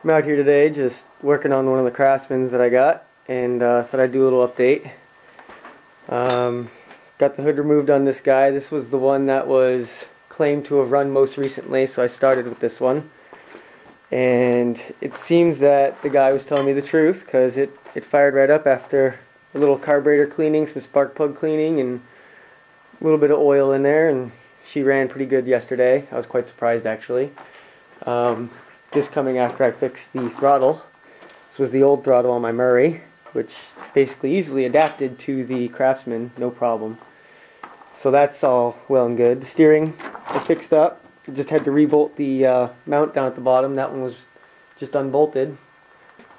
I'm out here today just working on one of the Craftsmans that I got, and thought I'd do a little update. Got the hood removed on this guy. This was the one that was claimed to have run most recently, so I started with this one. And it seems that the guy was telling me the truth, because it fired right up after a little carburetor cleaning, some spark plug cleaning, and a little bit of oil in there, and she ran pretty good yesterday. I was quite surprised, actually. This coming after I fixed the throttle. This was the old throttle on my Murray, which basically easily adapted to the Craftsman, no problem. So that's all well and good. The steering I fixed up. I just had to rebolt the mount down at the bottom. That one was just unbolted.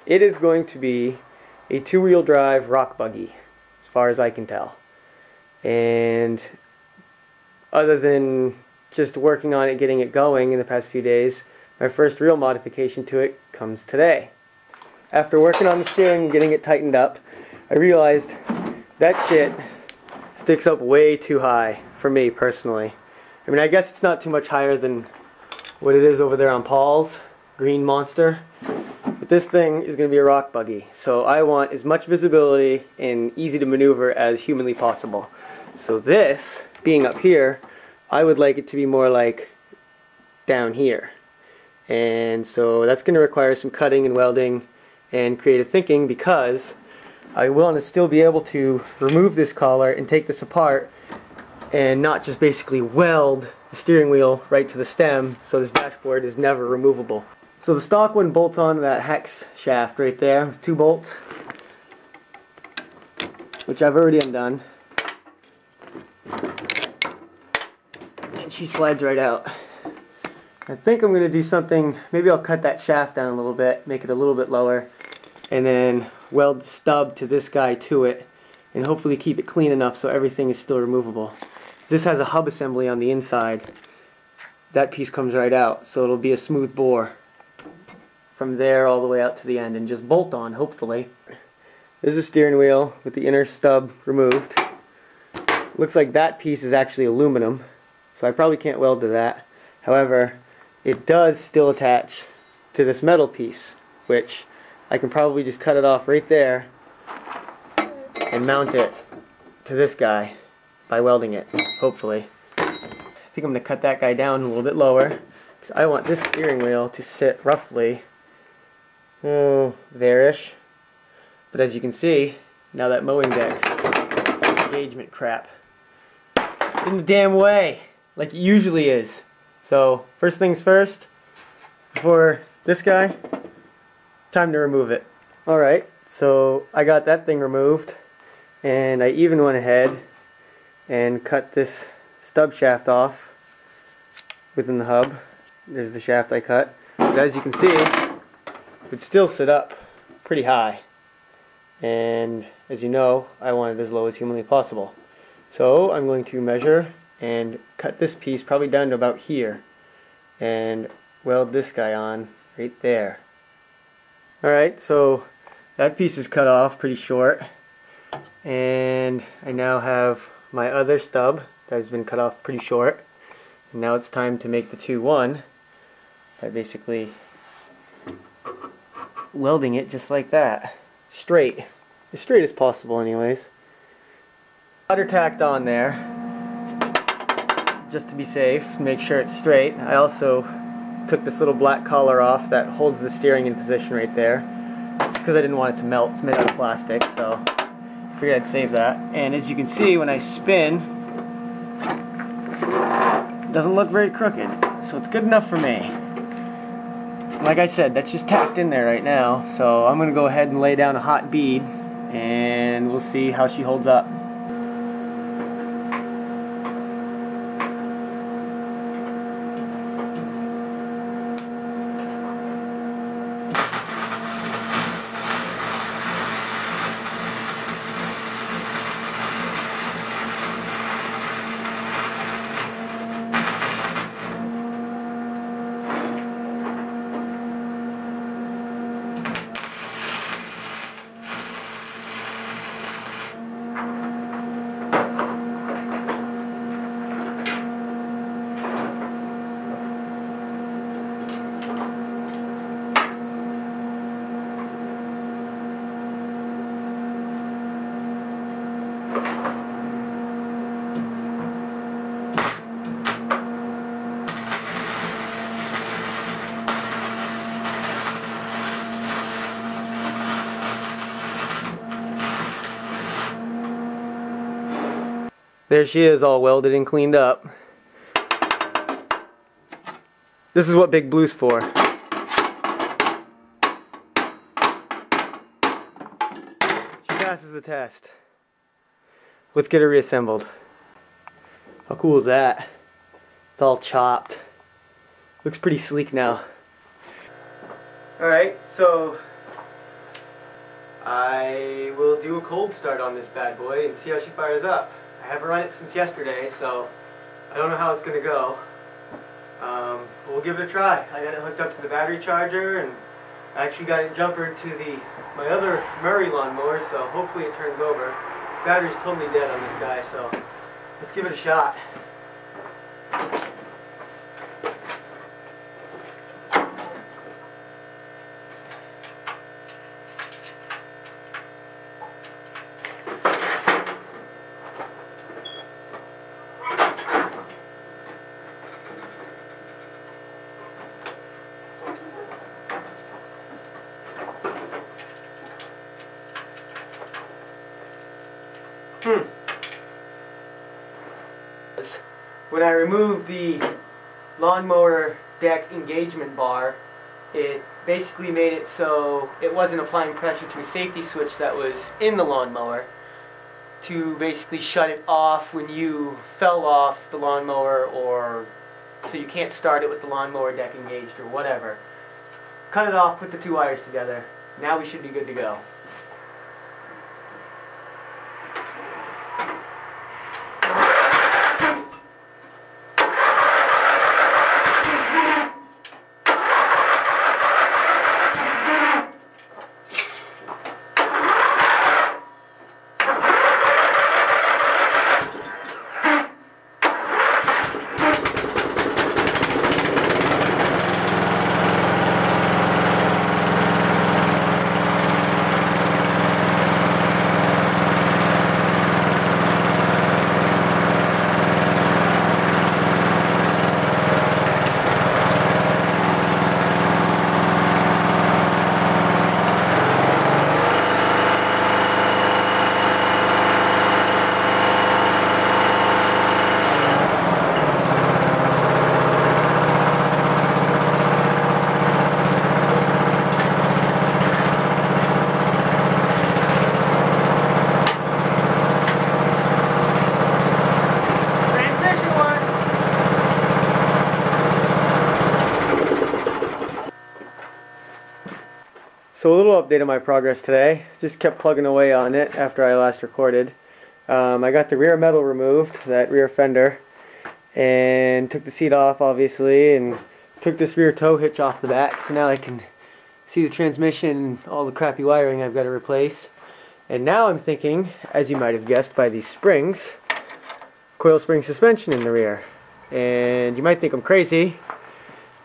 It is going to be a two-wheel drive rock buggy, as far as I can tell. And other than just working on it, getting it going in the past few days, my first real modification to it comes today. After working on the steering and getting it tightened up, I realized that shit sticks up way too high for me personally. I mean, I guess it's not too much higher than what it is over there on Paul's Green Monster, but this thing is going to be a rock buggy, so I want as much visibility and easy to maneuver as humanly possible. So this, being up here, I would like it to be more like down here. And so that's going to require some cutting and welding and creative thinking, because I want to still be able to remove this collar and take this apart and not just basically weld the steering wheel right to the stem, so this dashboard is never removable. So the stock one bolts onto that hex shaft right there with 2 bolts, which I've already undone. And she slides right out. I think I'm going to do something, maybe I'll cut that shaft down a little bit, make it a little bit lower, and then weld the stub to this guy to it, and hopefully keep it clean enough so everything is still removable. This has a hub assembly on the inside. That piece comes right out, so it'll be a smooth bore from there all the way out to the end, and just bolt on, hopefully. There's a steering wheel with the inner stub removed. Looks like that piece is actually aluminum, so I probably can't weld to that. However, it does still attach to this metal piece, which I can probably just cut it off right there and mount it to this guy by welding it, hopefully. I think I'm going to cut that guy down a little bit lower, because I want this steering wheel to sit roughly there-ish. But as you can see, now that mowing deck engagement crap, it's in the damn way, like it usually is. So, first things first, before this guy, time to remove it. Alright, so I got that thing removed, and I even went ahead and cut this stub shaft off within the hub. There's the shaft I cut. But as you can see, it would still sit up pretty high. And as you know, I want it as low as humanly possible. So I'm going to measure and cut this piece probably down to about here, and weld this guy on right there. Alright, so that piece is cut off pretty short, and I now have my other stub that has been cut off pretty short, and now it's time to make the two one by basically welding it just like that, straight, as straight as possible anyways. Solder tacked on there just to be safe, make sure it's straight. I also took this little black collar off that holds the steering in position right there, just because I didn't want it to melt. It's made out of plastic, so I figured I'd save that. And as you can see, when I spin, it doesn't look very crooked, so it's good enough for me. Like I said, that's just tacked in there right now, so I'm going to go ahead and lay down a hot bead, and we'll see how she holds up. There she is, all welded and cleaned up. This is what Big Blue's for. She passes the test. Let's get her reassembled. How cool is that? It's all chopped. Looks pretty sleek now. Alright, so I will do a cold start on this bad boy and see how she fires up. I haven't run it since yesterday, so I don't know how it's going to go. But we'll give it a try. I got it hooked up to the battery charger, and I actually got it jumpered to my other Murray lawnmower, so hopefully it turns over. Battery's totally dead on this guy, so let's give it a shot. When I removed the lawnmower deck engagement bar, it basically made it so it wasn't applying pressure to a safety switch that was in the lawnmower to basically shut it off when you fell off the lawnmower, or so you can't start it with the lawnmower deck engaged or whatever. Cut it off, put the two wires together. Now we should be good to go. So a little update on my progress today. Just kept plugging away on it after I last recorded. I got the rear metal removed, that rear fender, and took the seat off obviously, and took this rear tow hitch off the back, so now I can see the transmission and all the crappy wiring I've got to replace. And now I'm thinking, as you might have guessed by these springs, coil spring suspension in the rear. And you might think I'm crazy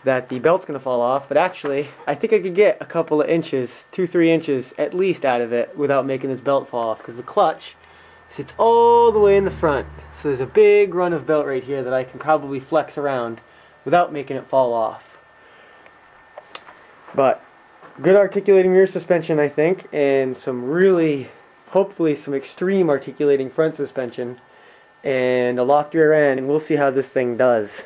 that the belt's going to fall off, but actually I think I could get a couple of inches, 2-3 inches at least out of it without making this belt fall off, because the clutch sits all the way in the front, so there's a big run of belt right here that I can probably flex around without making it fall off. But good articulating rear suspension, I think, and some really, hopefully some extreme articulating front suspension and a locked rear end, and we'll see how this thing does.